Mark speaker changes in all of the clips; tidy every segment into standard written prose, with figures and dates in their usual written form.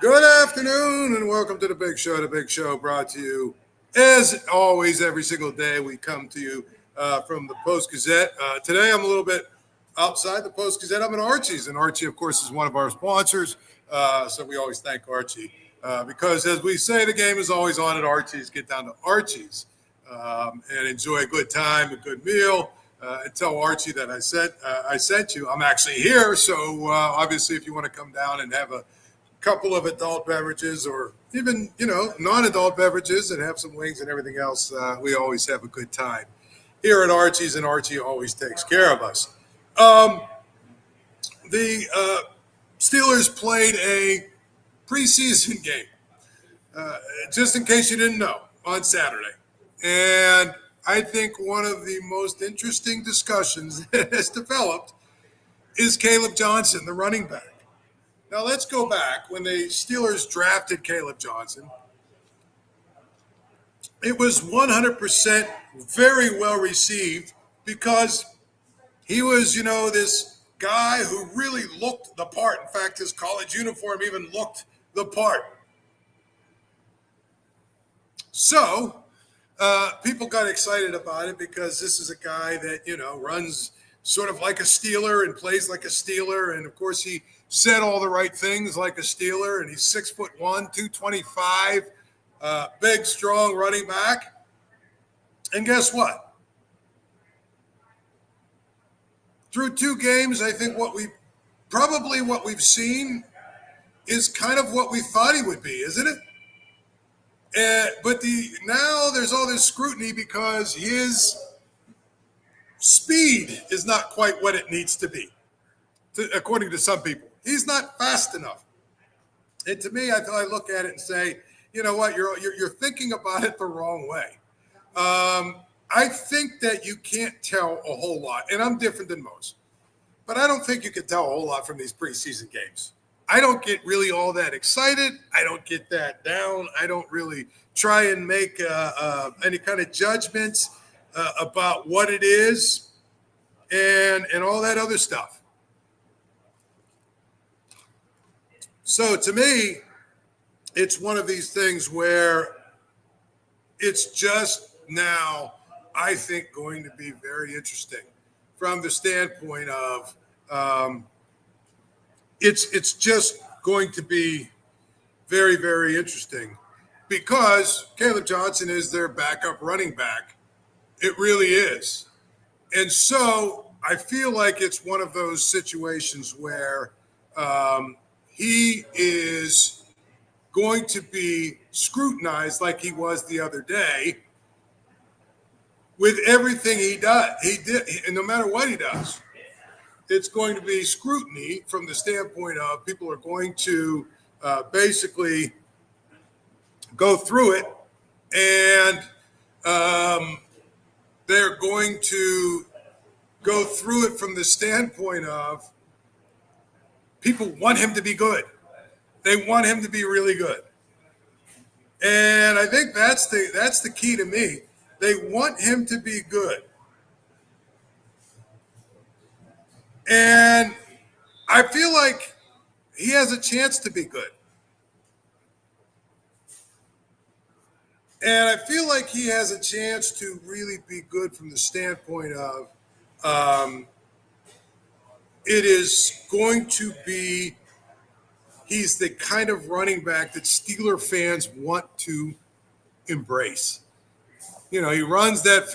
Speaker 1: Good afternoon and welcome to the Big Show. The Big Show brought to you, as always, every single day we come to you from the Post-Gazette. Today I'm a little bit outside the Post-Gazette. I'm at Archie's, and Archie, of course, is one of our sponsors. So we always thank Archie because, as we say, the game is always on at Archie's. Get down to Archie's and enjoy a good time, a good meal. And tell Archie that I sent you. I'm actually here, so obviously, if you want to come down and have a couple of adult beverages, or even non-adult beverages, and have some wings and everything else, we always have a good time here at Archie's, and Archie always takes care of us. The Steelers played a preseason game, just in case you didn't know, on Saturday, and I think one of the most interesting discussions that has developed is Kaleb Johnson, the running back. Now, let's go back. When the Steelers drafted Kaleb Johnson, it was 100% very well received because he was, this guy who really looked the part. In fact, his college uniform even looked the part. So, people got excited about it because this is a guy that, runs sort of like a Steeler and plays like a Steeler. And, of course, he said all the right things like a Steeler. And he's 6'1", 225, big, strong running back. And guess what? Through two games, I think what we've seen is kind of what we thought he would be, isn't it? But now there's all this scrutiny because his speed is not quite what it needs to be, according to some people. He's not fast enough. And to me, I look at it and say, you know what, you're thinking about it the wrong way. I think that you can't tell a whole lot, and I'm different than most, but I don't think you can tell a whole lot from these preseason games. I don't get really all that excited. I don't get that down. I don't really try and make any kind of judgments about what it is and all that other stuff. So to me, it's one of these things where it's just now, I think, going to be very interesting from the standpoint of it's just going to be very, very interesting because Kaleb Johnson is their backup running back. It really is. And so I feel like it's one of those situations where he is going to be scrutinized like he was the other day with everything he did, and no matter what he does. It's going to be scrutiny from the standpoint of people are going to basically go through it, and they're going to go through it from the standpoint of people want him to be good. They want him to be really good. And I think that's the key to me. They want him to be good. And I feel like he has a chance to be good. And I feel like he has a chance to really be good from the standpoint of it is going to be, he's the kind of running back that Steeler fans want to embrace. He runs that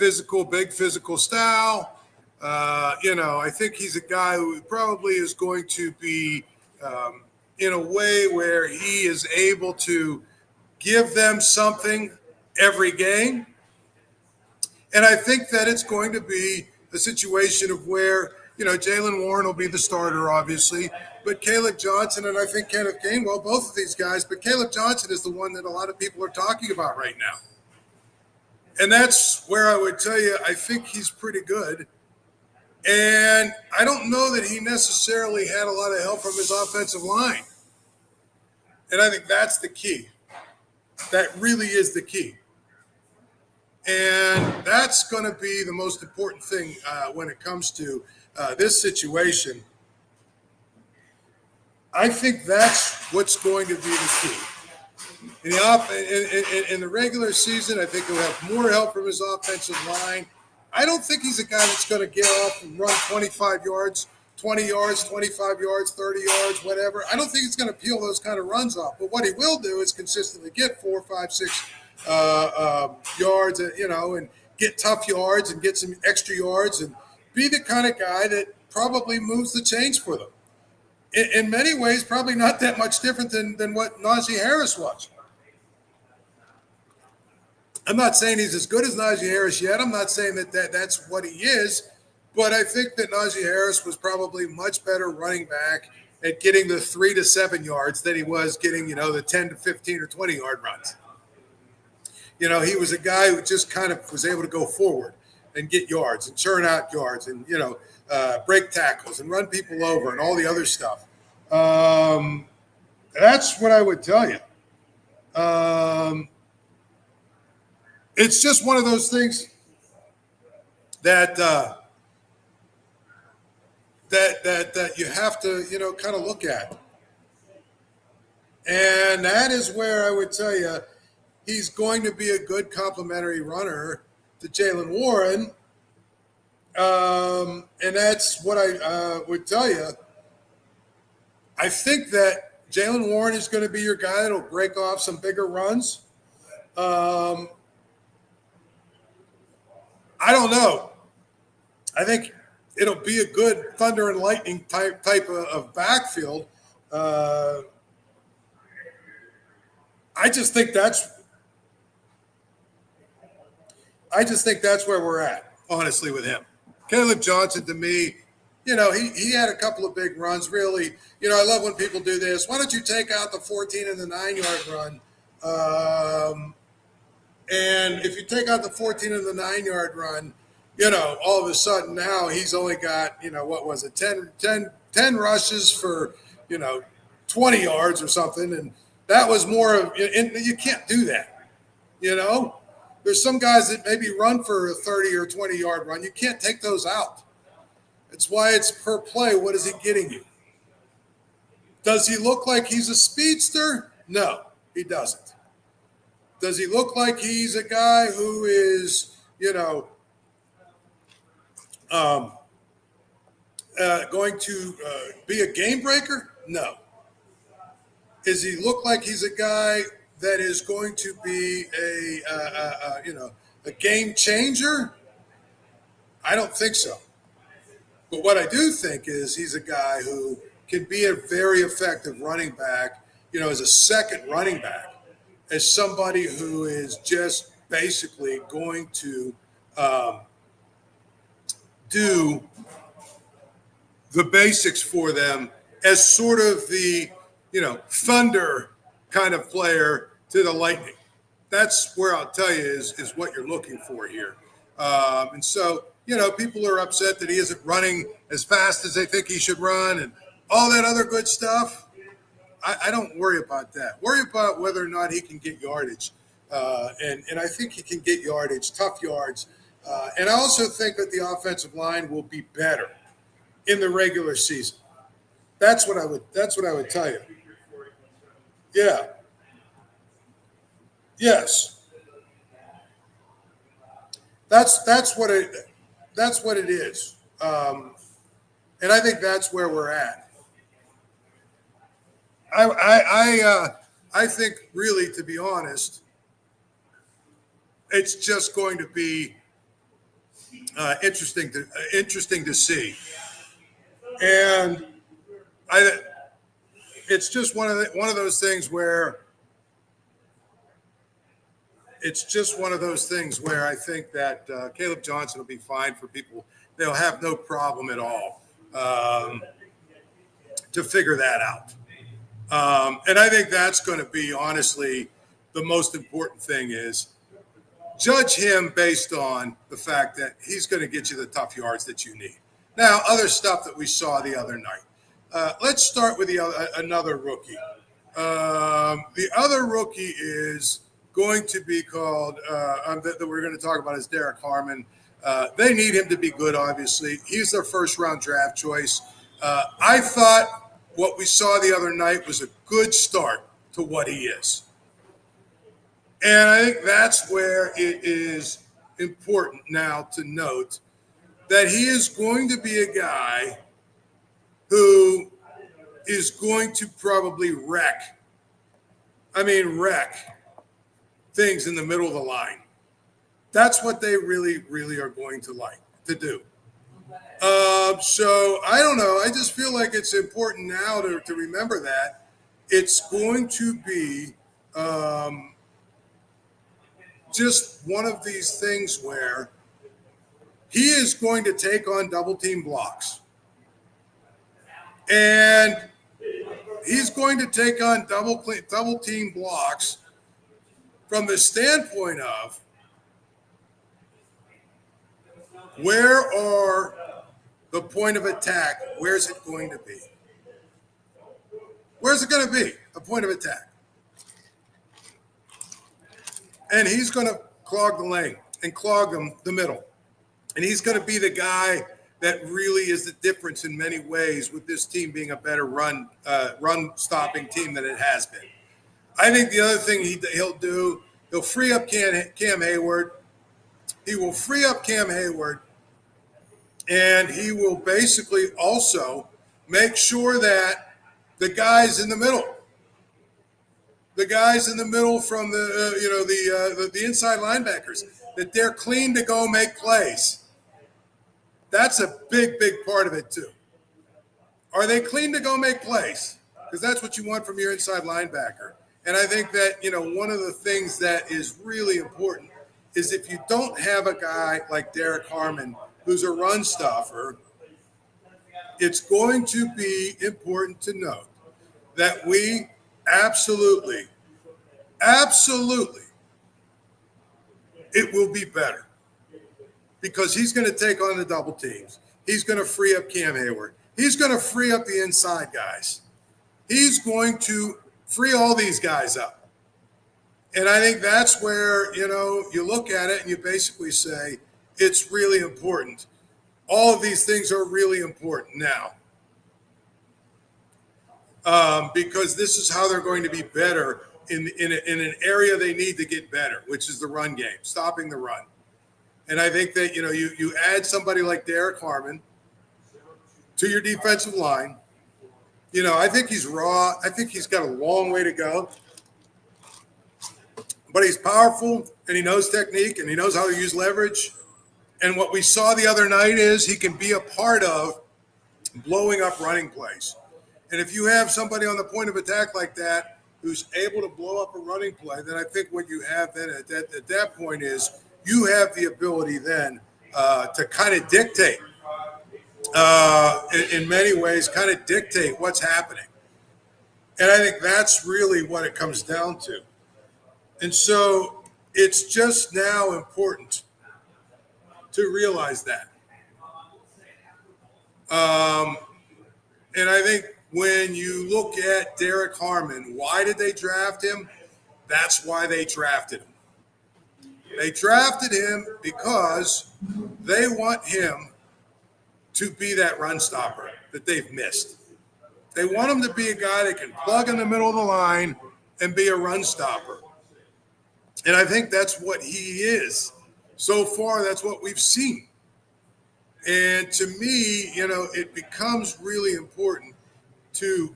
Speaker 1: big physical style. I think he's a guy who probably is going to be in a way where he is able to give them something every game. And I think that it's going to be a situation of where, Jaylen Warren will be the starter, obviously, but Kaleb Johnson and I think Kenneth Gainwell, both of these guys, but Kaleb Johnson is the one that a lot of people are talking about right now. And that's where I would tell you, I think he's pretty good. And I don't know that he necessarily had a lot of help from his offensive line. And I think that's the key. That really is the key. And that's going to be the most important thing when it comes to this situation I think that's what's going to be the key. In the regular season, I think he'll have more help from his offensive line. I don't think he's a guy that's going to get off and run 25 yards, 20 yards, 25 yards, 30 yards, whatever. I don't think he's going to peel those kind of runs off. But what he will do is consistently get 4, 5, 6 yards, and get tough yards and get some extra yards and be the kind of guy that probably moves the chains for them. In many ways, probably not that much different than what Najee Harris was. I'm not saying he's as good as Najee Harris yet. I'm not saying that's what he is. But I think that Najee Harris was probably much better running back at getting the 3 to 7 yards than he was getting, the 10 to 15 or 20 yard runs. He was a guy who just kind of was able to go forward and get yards and churn out yards and, break tackles and run people over and all the other stuff. That's what I would tell you. It's just one of those things that you have to, kind of look at. And that is where I would tell you he's going to be a good complementary runner to Jaylen Warren. And that's what I would tell you. I think that Jaylen Warren is going to be your guy that'll break off some bigger runs. I don't know. I think it'll be a good thunder and lightning type of backfield. I just think that's where we're at, honestly, with him. Kaleb Johnson, to me, he had a couple of big runs, really. I love when people do this. Why don't you take out the 14 and the 9-yard run? And if you take out the 14 and the 9-yard run, all of a sudden now he's only got, 10 rushes for, 20 yards or something. And that was more of, and you can't do that. There's some guys that maybe run for a 30 or 20-yard run. You can't take those out. That's why it's per play. What is he getting you? Does he look like he's a speedster? No, he doesn't. Does he look like he's a guy who is, going to be a game breaker? No. Does he look like he's a guy that is going to be a game changer? I don't think so. But what I do think is he's a guy who can be a very effective running back, as a second running back, as somebody who is just basically going to do the basics for them as sort of the, thunder kind of player to the lightning. That's where I'll tell you is what you're looking for here. And so, people are upset that he isn't running as fast as they think he should run and all that other good stuff. I don't worry about that. Worry about whether or not he can get yardage. And I think he can get yardage, tough yards. And I also think that the offensive line will be better in the regular season. That's what I would tell you. Yeah. Yes. That's what it is. And I think that's where we're at. I think, really, to be honest, it's just going to be interesting to see, and it's just one of those things where I think that Kaleb Johnson will be fine for people. They'll have no problem at all to figure that out. And I think that's going to be, honestly, the most important thing is judge him based on the fact that he's going to get you the tough yards that you need. Now, other stuff that we saw the other night. Let's start with another rookie. The other rookie is going to be called, that we're going to talk about, is Derek Harmon. They need him to be good, obviously. He's their first-round draft choice. I thought what we saw the other night was a good start to what he is. And I think that's where it is important now to note that he is going to be a guy who is going to probably wreck things in the middle of the line. That's what they really, really are going to like to do. So I don't know. I just feel like it's important now to remember that it's going to be just one of these things where he is going to take on double team blocks. And he's going to take on double team blocks from the standpoint of where are the point of attack? Where's it going to be? Where's it going to be? A point of attack. And he's going to clog the lane and clog the middle. And he's going to be the guy that really is the difference in many ways with this team being a better run stopping team than it has been. I think the other thing he'll do, he'll free up Cam Hayward. He will free up Cam Hayward, and he will basically also make sure that the guys in the middle from the inside linebackers, that they're clean to go make plays. That's a big, big part of it, too. Are they clean to go make plays? Because that's what you want from your inside linebacker. And I think that, one of the things that is really important is if you don't have a guy like Derek Harmon who's a run stopper, it's going to be important to note that we absolutely, it will be better. Because he's going to take on the double teams. He's going to free up Cam Hayward. He's going to free up the inside guys. He's going to free all these guys up. And I think that's where, you look at it and you basically say, it's really important. All of these things are really important now. Because this is how they're going to be better in an area they need to get better, which is the run game, stopping the run. And I think that, you add somebody like Derek Harmon to your defensive line. I think he's raw. I think he's got a long way to go. But he's powerful, and he knows technique, and he knows how to use leverage. And what we saw the other night is he can be a part of blowing up running plays. And if you have somebody on the point of attack like that who's able to blow up a running play, then I think what you have then at that point is you have the ability then to kind of dictate, in many ways, kind of dictate what's happening. And I think that's really what it comes down to. And so it's just now important to realize that. And I think when you look at Derek Harmon, why did they draft him? That's why they drafted him. They drafted him because they want him to be that run stopper that they've missed. They want him to be a guy that can plug in the middle of the line and be a run stopper. And I think that's what he is. So far, that's what we've seen. And to me, it becomes really important to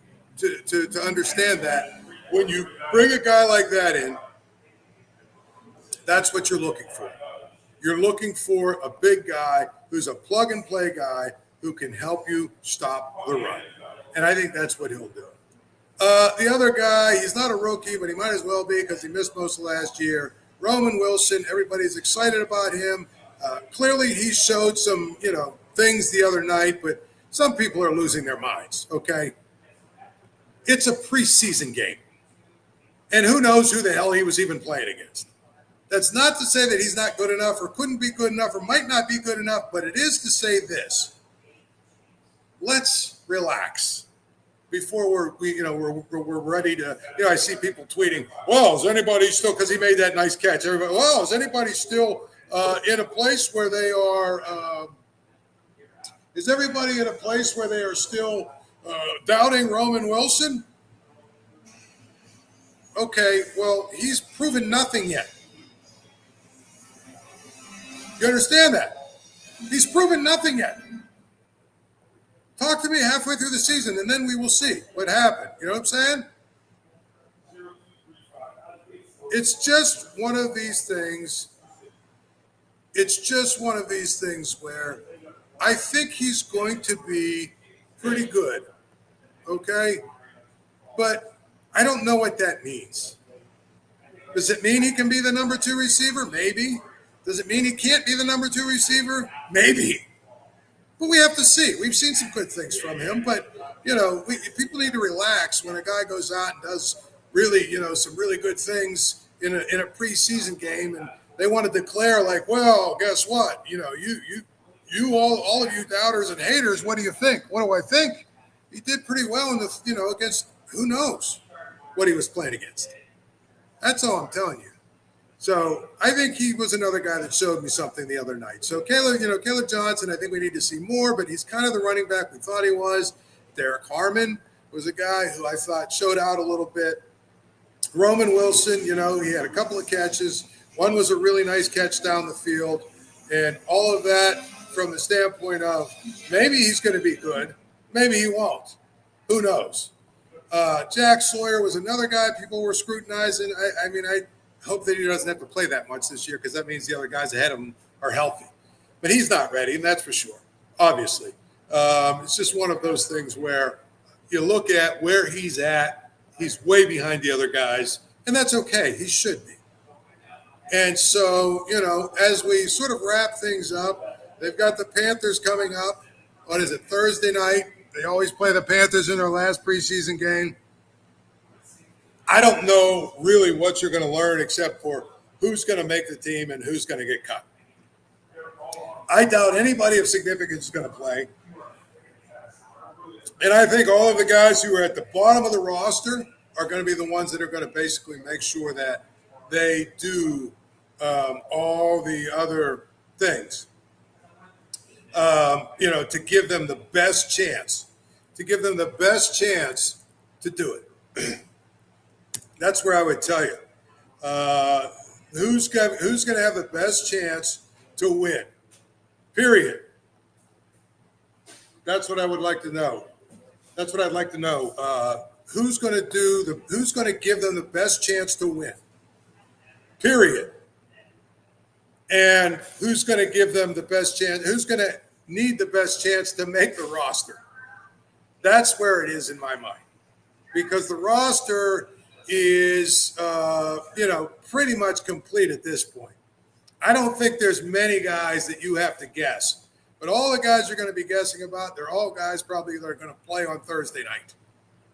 Speaker 1: understand that when you bring a guy like that in, that's what you're looking for. You're looking for a big guy who's a plug-and-play guy who can help you stop the run. And I think that's what he'll do. The other guy, he's not a rookie, but he might as well be because he missed most of last year. Roman Wilson, everybody's excited about him. Clearly, he showed some, things the other night, but some people are losing their minds, okay? It's a preseason game. And who knows who the hell he was even playing against. That's not to say that he's not good enough or couldn't be good enough or might not be good enough, but it is to say this. Let's relax before we're ready to, I see people tweeting, well, is anybody still, because he made that nice catch. Everybody, well, is anybody still in a place where they are, is everybody in a place where they are still doubting Roman Wilson? Okay, well, he's proven nothing yet. You understand that? He's proven nothing yet. Talk to me halfway through the season, and then we will see what happened. You know what I'm saying? It's just one of these things. It's just one of these things where I think he's going to be pretty good. Okay? But I don't know what that means. Does it mean he can be the number 2 receiver? Maybe. Does it mean he can't be the number 2 receiver? Maybe. But we have to see. We've seen some good things from him, but, people need to relax when a guy goes out and does really, some really good things in a preseason game, and they want to declare like, well, guess what? You all of you doubters and haters, what do you think? What do I think? He did pretty well in the, against who knows what he was playing against. That's all I'm telling you. So I think he was another guy that showed me something the other night. So Kaleb Johnson, I think we need to see more, but he's kind of the running back we thought he was. Derek Harmon was a guy who I thought showed out a little bit. Roman Wilson, he had a couple of catches. One was a really nice catch down the field. And all of that from the standpoint of maybe he's going to be good. Maybe he won't. Who knows? Jack Sawyer was another guy people were scrutinizing. I hope that he doesn't have to play that much this year because that means the other guys ahead of him are healthy. But he's not ready, and that's for sure, obviously. It's just one of those things where you look at where he's at, he's way behind the other guys, and that's okay. He should be. And so, as we sort of wrap things up, they've got the Panthers coming up. What is it, Thursday night? They always play the Panthers in their last preseason game. I don't know really what you're going to learn except for who's going to make the team and who's going to get cut. I doubt anybody of significance is going to play. And I think all of the guys who are at the bottom of the roster are going to be the ones that are going to basically make sure that they do all the other things, to give them the best chance, to do it. That's where I would tell you who's going to have the best chance to win. Period. That's what I would like to know. That's what I'd like to know. Who's going to give them the best chance to win? Period. And who's going to give them the best chance? Who's going to need the best chance to make the roster? That's where it is in my mind, because the roster is, pretty much complete at this point. I don't think there's many guys that you have to guess, but all the guys you're going to be guessing about, they're all guys probably that are going to play on Thursday night.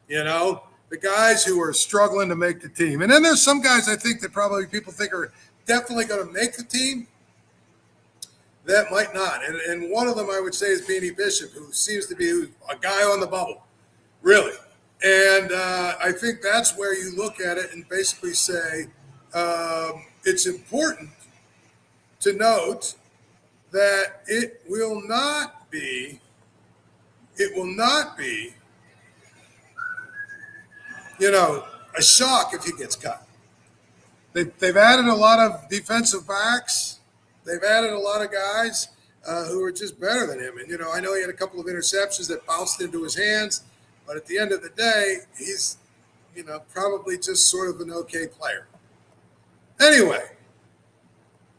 Speaker 1: The guys who are struggling to make the team. And then there's some guys I think that probably people think are definitely going to make the team that might not. And one of them I would say is Beanie Bishop, who seems to be a guy on the bubble, really. And I think that's where you look at it and basically say it's important to note that it will not be, a shock if he gets cut. They've added a lot of defensive backs. They've added a lot of guys who are just better than him. And, I know he had a couple of interceptions that bounced into his hands, but at the end of the day, he's, probably just sort of an okay player. Anyway,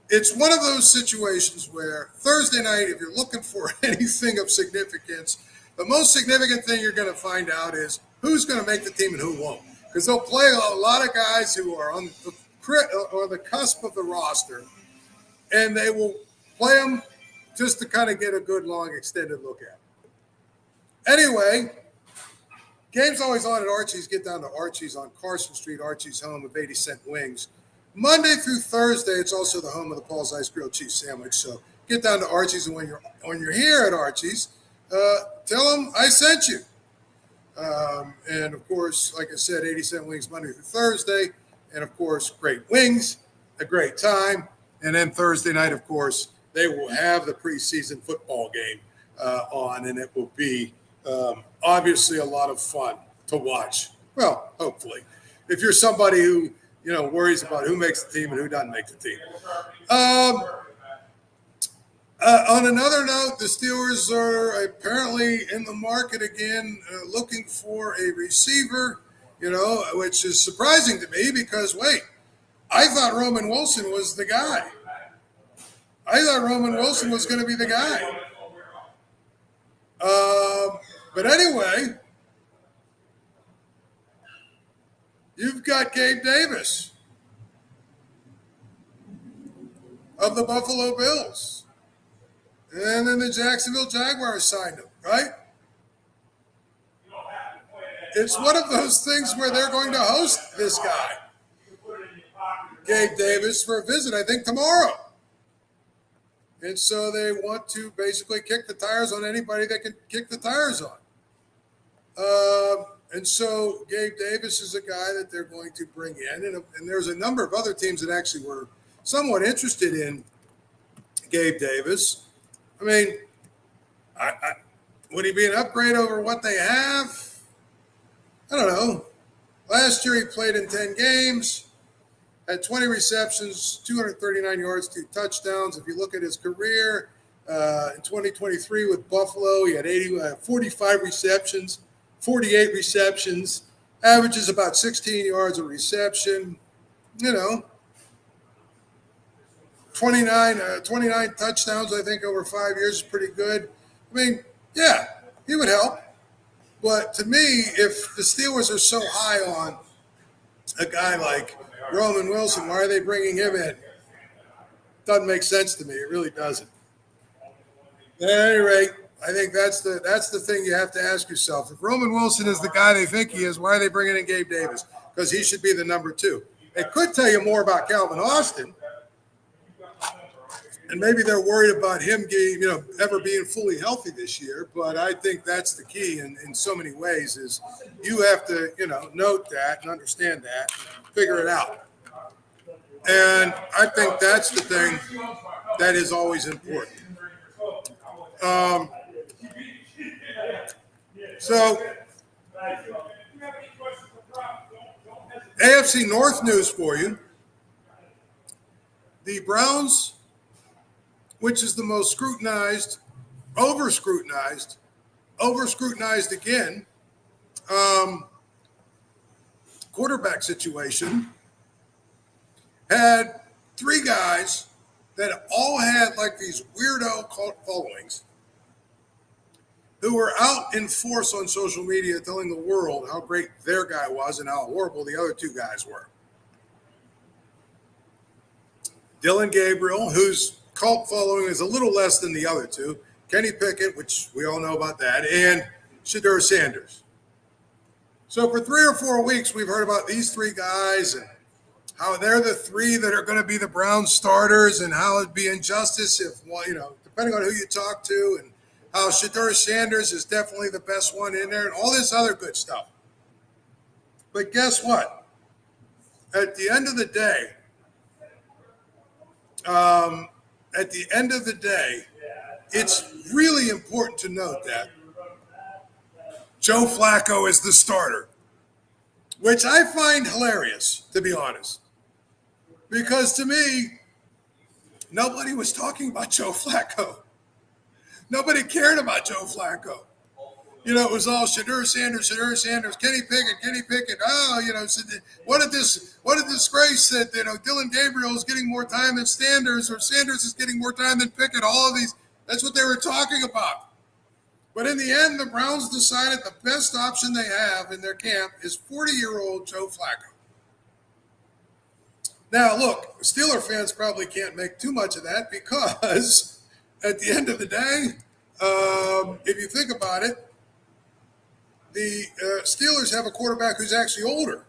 Speaker 1: it's one of those situations where Thursday night, if you're looking for anything of significance, the most significant thing you're going to find out is who's going to make the team and who won't. Because they'll play a lot of guys who are on the cusp of the roster, and they will play them just to kind of get a good, long, extended look at it. Anyway, game's always on at Archie's. Get down to Archie's on Carson Street, Archie's home of 80-cent wings. Monday through Thursday, it's also the home of the Paul Zeise grilled cheese sandwich. So get down to Archie's, and when you're here at Archie's, tell them I sent you. And, of course, like I said, 80-cent wings Monday through Thursday. And, of course, great wings, a great time. And then Thursday night, of course, they will have the preseason football game on, and it will be Obviously, a lot of fun to watch. Well, hopefully, if you're somebody who worries about who makes the team and who doesn't make the team. On another note, the Steelers are apparently in the market again, looking for a receiver. Which is surprising to me because I thought Roman Wilson was the guy. I thought Roman Wilson was going to be the guy. But anyway, you've got Gabe Davis of the Buffalo Bills. And then the Jacksonville Jaguars signed him, right? It's one of those things where they're going to host this guy, Gabe Davis, for a visit, I think, tomorrow. And so they want to basically kick the tires on anybody that can kick the tires on. And so Gabe Davis is a guy that they're going to bring in. And there's a number of other teams that actually were somewhat interested in Gabe Davis. I mean, would he be an upgrade over what they have? I don't know. Last year he played in 10 games, had 20 receptions, 239 yards, 2 touchdowns. If you look at his career, in 2023 with Buffalo, he had 45 receptions, 48 receptions, averages about 16 yards a reception, 29 touchdowns, I think, over 5 years is pretty good. I mean, yeah, he would help. But to me, if the Steelers are so high on a guy like Roman Wilson, why are they bringing him in? Doesn't make sense to me. It really doesn't. At any rate, I think that's the thing you have to ask yourself. If Roman Wilson is the guy they think he is, why are they bringing in Gabe Davis? Because he should be the number 2. It could tell you more about Calvin Austin. And maybe they're worried about him ever being fully healthy this year. But I think that's the key in so many ways is you have to, note that and understand that, and figure it out. And I think that's the thing that is always important. So AFC North news for you. The Browns, which is the most scrutinized, over-scrutinized again, quarterback situation, had 3 guys that all had like these weirdo cult followings who were out in force on social media telling the world how great their guy was and how horrible the other 2 guys were. Dylan Gabriel, whose cult following is a little less than the other 2, Kenny Pickett, which we all know about that, and Shedeur Sanders. So for 3 or 4 weeks, we've heard about these 3 guys and how they're the 3 that are going to be the Browns starters and how it'd be injustice if, depending on who you talk to, and how Shedeur Sanders is definitely the best one in there and all this other good stuff. But guess what? At the end of the day, it's really important to note that Joe Flacco is the starter, which I find hilarious, to be honest. Because to me, nobody was talking about Joe Flacco. Nobody cared about Joe Flacco. It was all Shedeur Sanders, Kenny Pickett. What a disgrace that Dylan Gabriel is getting more time than Sanders, or Sanders is getting more time than Pickett. All of these, that's what they were talking about. But in the end, the Browns decided the best option they have in their camp is 40-year-old Joe Flacco. Now, look, Steeler fans probably can't make too much of that because at the end of the day, if you think about it, the Steelers have a quarterback who's actually older.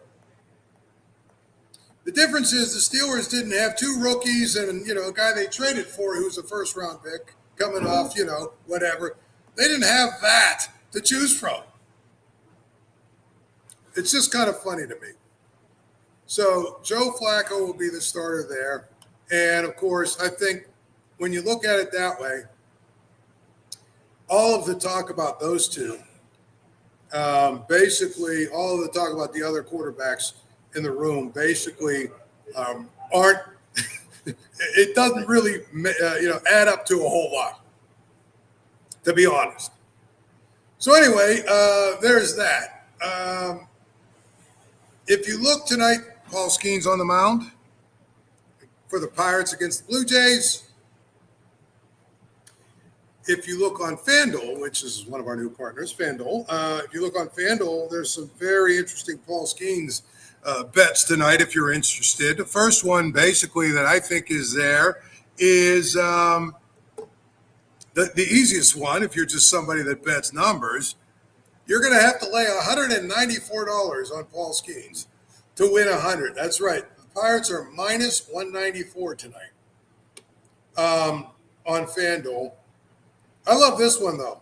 Speaker 1: The difference is the Steelers didn't have 2 rookies and, a guy they traded for who's a first-round pick coming off, whatever. They didn't have that to choose from. It's just kind of funny to me. So Joe Flacco will be the starter there. And, of course, I think when you look at it that way, all of the talk about those 2 Basically, all of the talk about the other quarterbacks in the room basically aren't. It doesn't really, add up to a whole lot, to be honest. So anyway, there's that. If you look tonight, Paul Zeise on the mound for the Pirates against the Blue Jays. If you look on FanDuel, which is one of our new partners, FanDuel, if you look on FanDuel, there's some very interesting Paul Zeise bets tonight if you're interested. The first one basically that I think is there is the easiest one. If you're just somebody that bets numbers, you're going to have to lay $194 on Paul Zeise to win 100. That's right. The Pirates are minus 194 tonight on FanDuel. I love this one, though.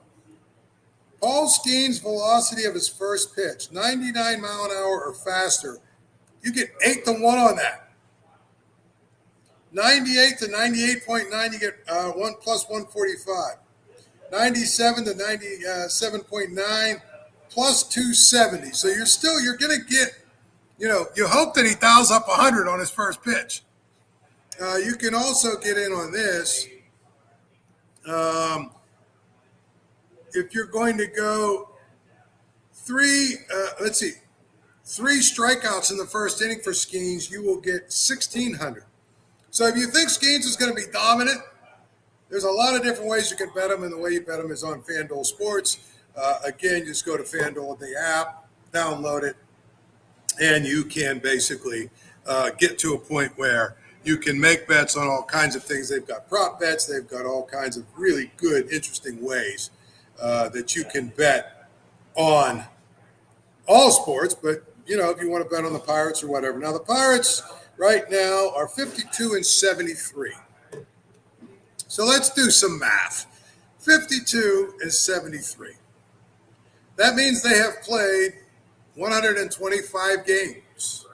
Speaker 1: Paul Zeise velocity of his first pitch, 99 mile an hour or faster. You get 8-1 on that. 98 to 98.9, you get 1 plus 145. 97 to 97.9 plus 270. So you're going to get, you hope that he dials up 100 on his first pitch. You can also get in on this. If you're going to go three strikeouts in the first inning for Zeise, you will get 1,600. So if you think Zeise is going to be dominant, there's a lot of different ways you can bet him, and the way you bet him is on FanDuel Sports. Again, just go to FanDuel, the app, download it, and you can basically get to a point where you can make bets on all kinds of things. They've got prop bets. They've got all kinds of really good, interesting ways that you can bet on all sports. But, if you want to bet on the Pirates or whatever. Now, the Pirates right now are 52-73. So let's do some math. 52-73. That means they have played 125 games.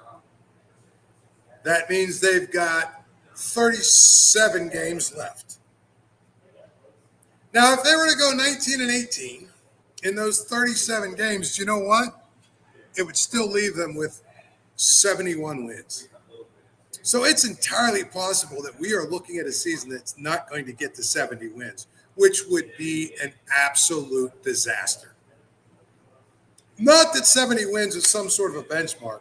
Speaker 1: That means they've got 37 games left. Now, if they were to go 19-18 in those 37 games, you know what? It would still leave them with 71 wins. So it's entirely possible that we are looking at a season that's not going to get to 70 wins, which would be an absolute disaster. Not that 70 wins is some sort of a benchmark,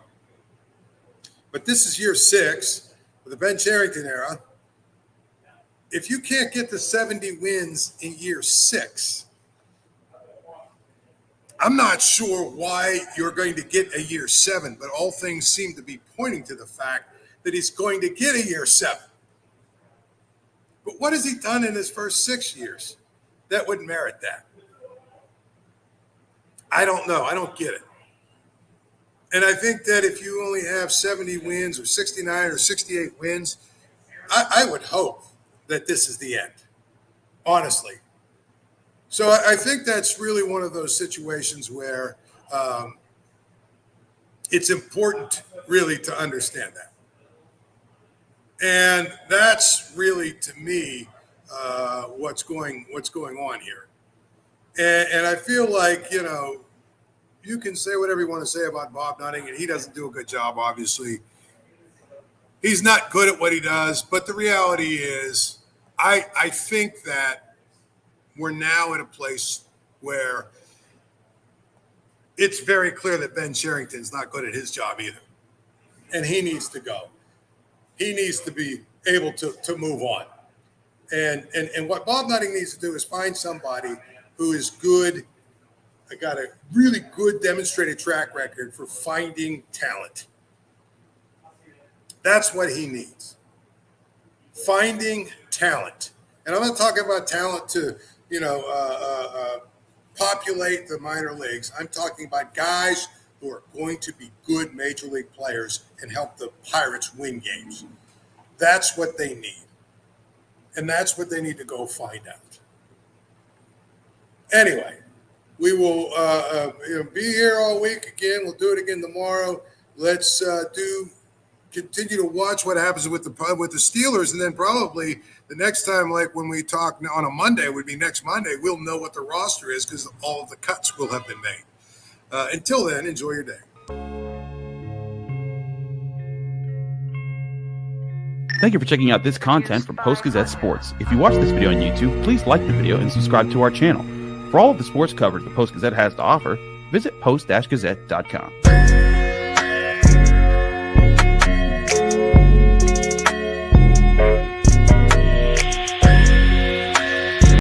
Speaker 1: but this is year 6 of the Ben Cherington era. If you can't get to 70 wins in year 6, I'm not sure why you're going to get a year 7, but all things seem to be pointing to the fact that he's going to get a year 7. But what has he done in his first 6 years that would merit that? I don't know. I don't get it. And I think that if you only have 70 wins or 69 or 68 wins, I would hope that this is the end, honestly. So I think that's really one of those situations where it's important really to understand that. And that's really, to me, what's going on here. And I feel like, you can say whatever you want to say about Bob Nutting, and he doesn't do a good job, obviously. He's not good at what he does, but the reality is I think that we're now in a place where it's very clear that Ben Cherington's not good at his job either. And he needs to go. He needs to be able to move on. And what Bob Nutting needs to do is find somebody who is good, got a really good demonstrated track record for finding talent. That's what he needs. Finding talent. And I'm not talking about talent to, populate the minor leagues. I'm talking about guys who are going to be good major league players and help the Pirates win games. That's what they need. And that's what they need to go find out. Anyway, we will be here all week again. We'll do it again tomorrow. Let's continue to watch what happens with the Steelers, and then probably the next time, like when we talk on a Monday, would be next Monday. We'll know what the roster is because all of the cuts will have been made. Until then, enjoy your day.
Speaker 2: Thank you for checking out this content from Post-Gazette Sports. If you watch this video on YouTube, please like the video and subscribe to our channel. For all of the sports coverage the Post-Gazette has to offer, visit post-gazette.com.